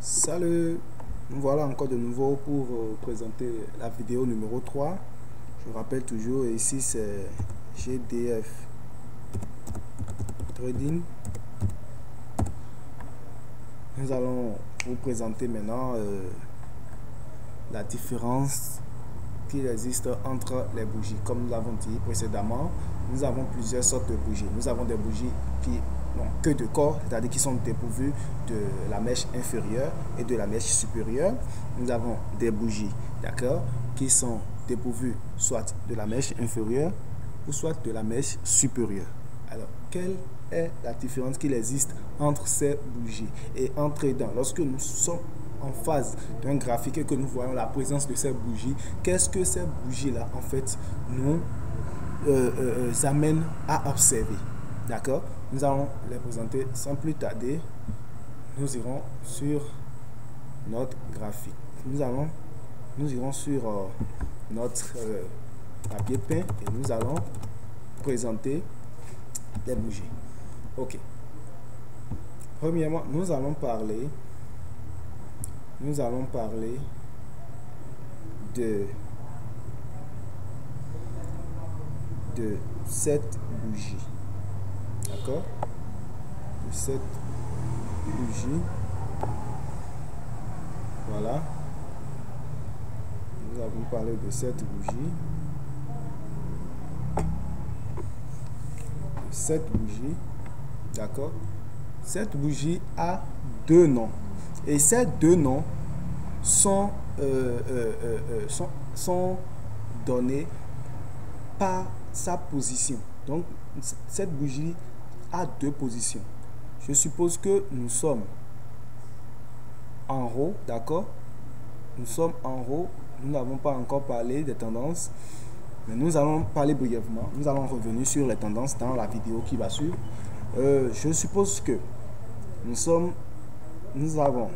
Salut, nous voilà encore de nouveau pour présenter la vidéo numéro 3. Je rappelle toujours, ici c'est GDF Trading. Nous allons vous présenter maintenant la différence qu'il existe entre les bougies. Comme nous l'avons dit précédemment, nous avons plusieurs sortes de bougies. Nous avons des bougies qui n'ont que de corps, c'est-à-dire qui sont dépourvues de la mèche inférieure et de la mèche supérieure. Nous avons des bougies, d'accord, qui sont dépourvues soit de la mèche inférieure ou soit de la mèche supérieure. Alors, quelle est la différence qu'il existe entre ces bougies et entre dedans? Lorsque nous sommes en phase d'un graphique et que nous voyons la présence de ces bougies, qu'est-ce que ces bougies-là, en fait, nous amènent à observer? D'accord? Nous allons les présenter sans plus tarder. Nous irons sur notre graphique. Nous irons sur notre papier peint et nous allons présenter les bougies. Ok. Premièrement, nous allons parler de cette bougie. D'accord? De cette bougie. Voilà. Nous avons parlé de cette bougie. Cette bougie. D'accord? Cette bougie a deux noms. Et ces deux noms sont donnés par sa position. Donc, cette bougie a deux positions. Je suppose que nous sommes en haut, d'accord? Nous sommes en haut. Nous n'avons pas encore parlé des tendances, mais nous allons parler brièvement. Nous allons revenir sur les tendances dans la vidéo qui va suivre. Je suppose que nous avons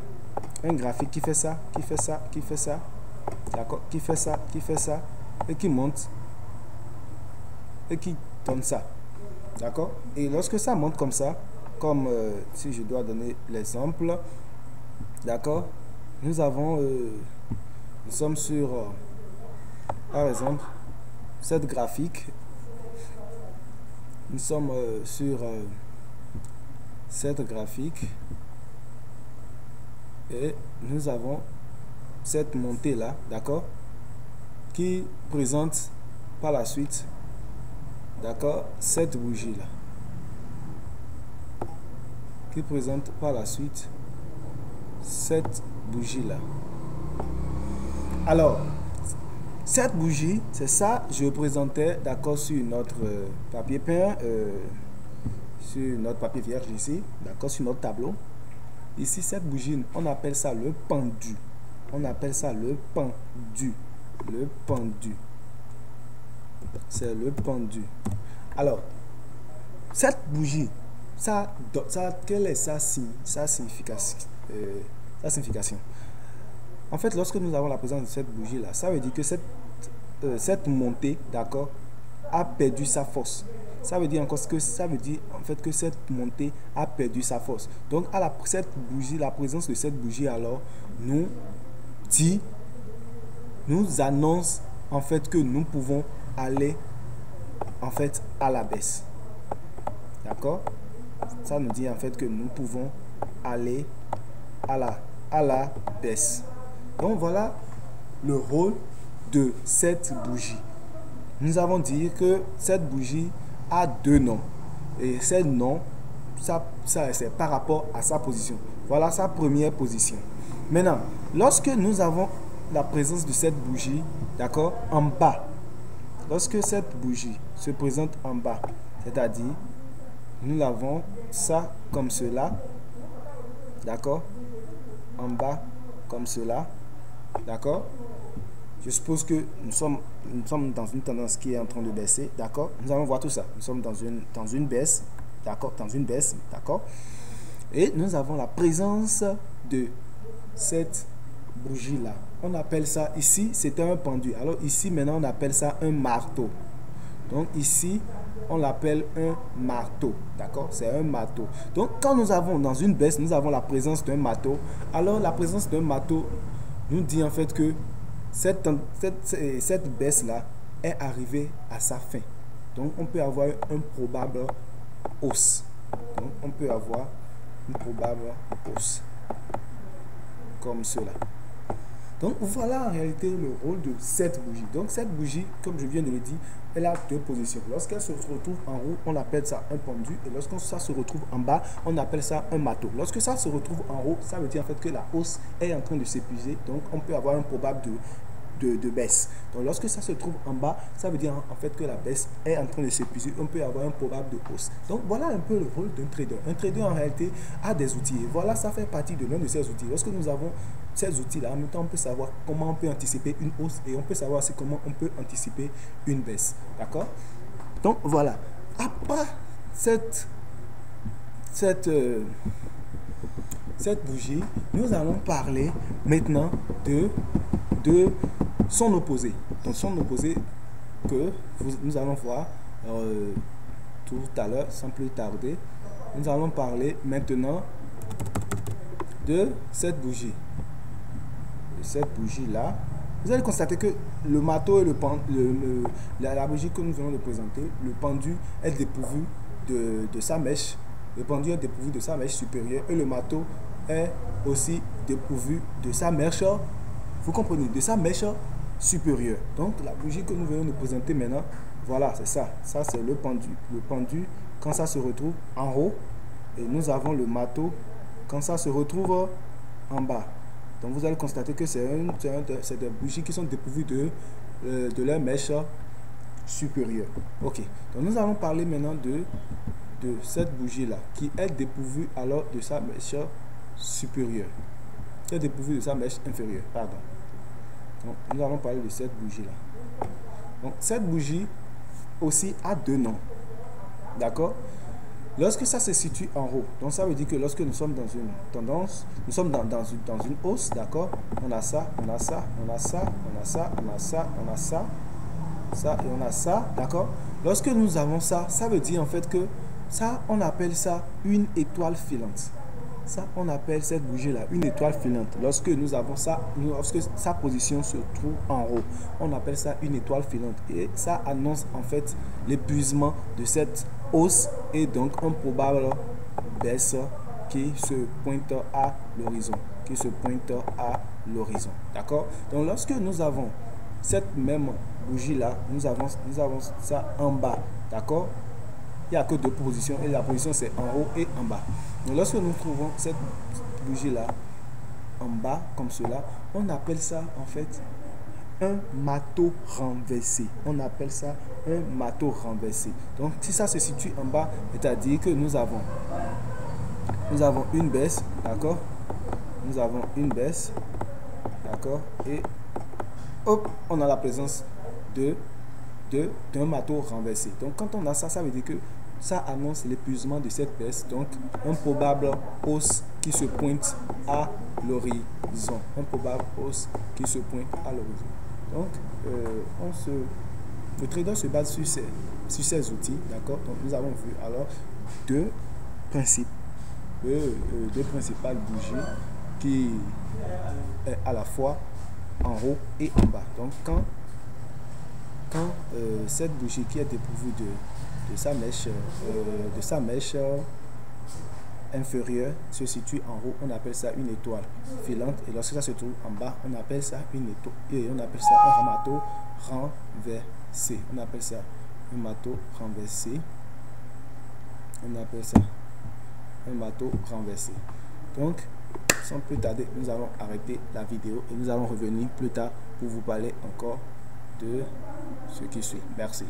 un graphique qui fait ça, d'accord, qui fait ça, et qui monte, et qui donne ça, d'accord. Et lorsque ça monte comme ça, comme si je dois donner l'exemple, d'accord, nous sommes sur, par exemple, cette graphique, nous sommes sur cette graphique, et nous avons cette montée là, d'accord, qui présente par la suite, d'accord, cette bougie là, qui présente par la suite cette bougie là. Alors, cette bougie, c'est ça, je présentais, d'accord, sur notre papier peint, sur notre papier vierge ici, d'accord, sur notre tableau. Ici, cette bougie, on appelle ça le pendu. On appelle ça le pendu. Le pendu. C'est le pendu. Alors, cette bougie, quelle est sa signification? En fait, lorsque nous avons la présence de cette bougie-là, ça veut dire que cette montée, d'accord, a perdu sa force. Ça veut dire encore en fait que cette montée a perdu sa force. Donc cette bougie, la présence de cette bougie alors nous annonce en fait que nous pouvons aller en fait à la baisse. D'accord? Ça nous dit en fait que nous pouvons aller à la baisse. Donc voilà le rôle de cette bougie. Nous avons dit que cette bougie a deux noms. Et ces noms, c'est par rapport à sa position. Voilà sa première position. Maintenant, lorsque nous avons la présence de cette bougie, d'accord, en bas, lorsque cette bougie se présente en bas, c'est-à-dire, nous l'avons ça comme cela, d'accord, en bas comme cela, d'accord. Je suppose que nous sommes dans une tendance qui est en train de baisser, d'accord. Nous allons voir tout ça. Nous sommes dans une baisse, d'accord, d'accord. Et nous avons la présence de cette bougie-là. On appelle ça, ici, c'était un pendu. Alors ici, maintenant, on appelle ça un marteau. Donc ici, on l'appelle un marteau. D'accord? C'est un marteau. Donc, quand nous avons dans une baisse, nous avons la présence d'un marteau. Alors, la présence d'un marteau nous dit en fait que cette baisse-là est arrivée à sa fin. Donc, on peut avoir un probable hausse. Donc, on peut avoir une probable hausse. Comme cela. Donc, voilà en réalité le rôle de cette bougie. Donc, cette bougie, comme je viens de le dire, elle a deux positions. Lorsqu'elle se retrouve en haut, on appelle ça un pendu. Et lorsque ça se retrouve en bas, on appelle ça un marteau. Lorsque ça se retrouve en haut, ça veut dire en fait que la hausse est en train de s'épuiser. Donc, on peut avoir un probable de baisse. Donc, lorsque ça se trouve en bas, ça veut dire en fait que la baisse est en train de s'épuiser. On peut avoir un probable de hausse. Donc, voilà un peu le rôle d'un trader. Un trader, en réalité, a des outils. Et voilà, ça fait partie de l'un de ces outils. Lorsque nous avons ces outils-là, en même temps, on peut savoir comment on peut anticiper une hausse et on peut savoir aussi comment on peut anticiper une baisse. D'accord? Donc, voilà. Après cette bougie, nous allons parler maintenant de son opposé. Donc, son opposé que nous allons voir tout à l'heure, sans plus tarder. Nous allons parler maintenant de cette bougie. Cette bougie là, vous allez constater que le marteau et la bougie que nous venons de présenter, le pendu est dépourvu de sa mèche. Le pendu est dépourvu de sa mèche supérieure et le marteau est aussi dépourvu de sa mèche, vous comprenez, de sa mèche supérieure. Donc la bougie que nous venons de présenter maintenant, voilà, c'est ça. Ça c'est le pendu. Le pendu quand ça se retrouve en haut et nous avons le marteau quand ça se retrouve en bas. Donc vous allez constater que c'est des bougies qui sont dépourvues de leur mèche supérieure. Ok, donc nous allons parler maintenant de cette bougie là qui est dépourvue alors de sa mèche supérieure. Qui est dépourvue de sa mèche inférieure, pardon. Donc nous allons parler de cette bougie là. Donc cette bougie aussi a deux noms. D'accord? Lorsque ça se situe en haut, donc ça veut dire que lorsque nous sommes dans une tendance, nous sommes dans une hausse, d'accord? On a ça, on a ça, on a ça, on a ça, on a ça, on a ça, ça et on a ça, d'accord? Lorsque nous avons ça, ça veut dire en fait que ça, on appelle ça une étoile filante. Ça, on appelle cette bougie-là une étoile filante. Lorsque nous avons ça, lorsque sa position se trouve en haut, on appelle ça une étoile filante. Et ça annonce en fait l'épuisement de cette hausse et donc un probable baisse qui se pointe à l'horizon. Qui se pointe à l'horizon. D'accord? Donc lorsque nous avons cette même bougie-là, nous avons ça en bas. D'accord? Il n'y a que deux positions et la position c'est en haut et en bas. Donc lorsque nous trouvons cette bougie là en bas comme cela, on appelle ça en fait un marteau renversé. On appelle ça un marteau renversé. Donc si ça se situe en bas, c'est-à-dire que nous avons une baisse, d'accord? Nous avons une baisse, d'accord? Et hop, on a la présence d'un marteau renversé. Donc quand on a ça, ça veut dire que ça annonce l'épuisement de cette baisse, donc un probable hausse qui se pointe à l'horizon. Un probable hausse qui se pointe à l'horizon. Donc, le trader se base sur ces outils, d'accord? Donc nous avons vu alors deux principales bougies qui est à la fois en haut et en bas. Donc quand cette bougie qui est dépourvue de sa mèche inférieure se situe en haut, on appelle ça une étoile filante, et lorsque ça se trouve en bas, on appelle ça une étoile, et on appelle ça un marteau renversé. On appelle ça un marteau renversé. On appelle ça un marteau renversé. Donc, sans plus tarder, nous allons arrêter la vidéo et nous allons revenir plus tard pour vous parler encore de ce qui suit. Merci.